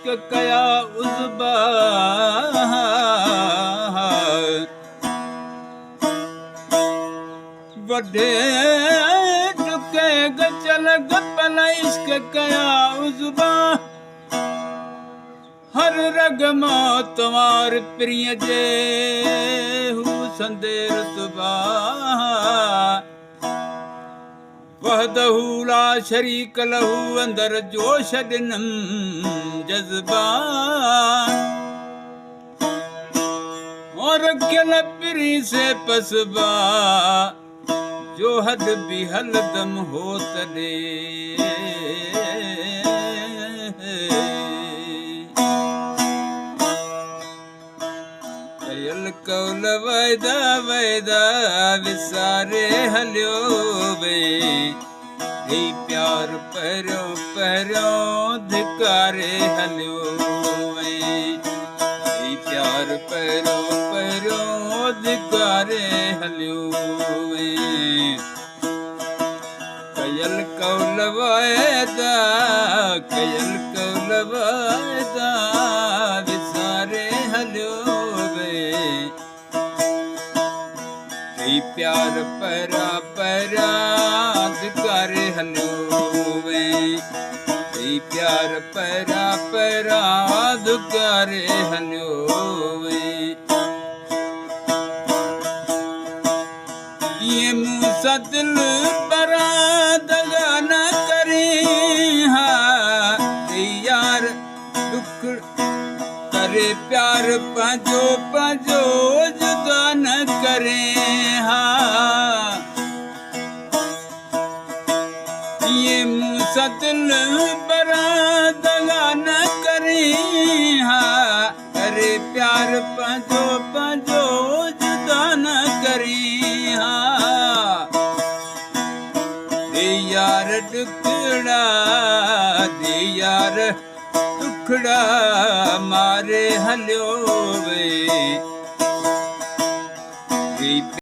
इश्क कया उज़बा वॾे टुके गचल गपल इश्क कया उज़बा हर रग मौतवार प्रिय जे हू संदे रुतबा वहदहू ला शरीक लहू अंदर जोश ॾिनम जज़्बा और रखियल पिरी से पसबा जो हद भी हलदम हो तॾे कयल कौल वाइदा वाइदा विसारे हलियो वे ही प्यार पहिरियों पहिरियों धिकारे हलियो वे ही प्यार पहिरियों पहिरियों धिकारे हलियो वे कयल कौल वाइदा विसारे हलियो प्यार परा परा धिकारे हलियो वे प्यार परा परा धिकारे हलियो वे ये मुँह सा दिल परा दगा न करे हा यार दुख करे प्यार पंहिंजो पंहिंजो जुदा न करे हा ये मुँह सा दिल परा दगा न करे हा करे प्यार पंहिंजो पंहिंजो जुदा न करे हा दे यार टुकड़ा दे यार टुकड़ा मारे हलियो वे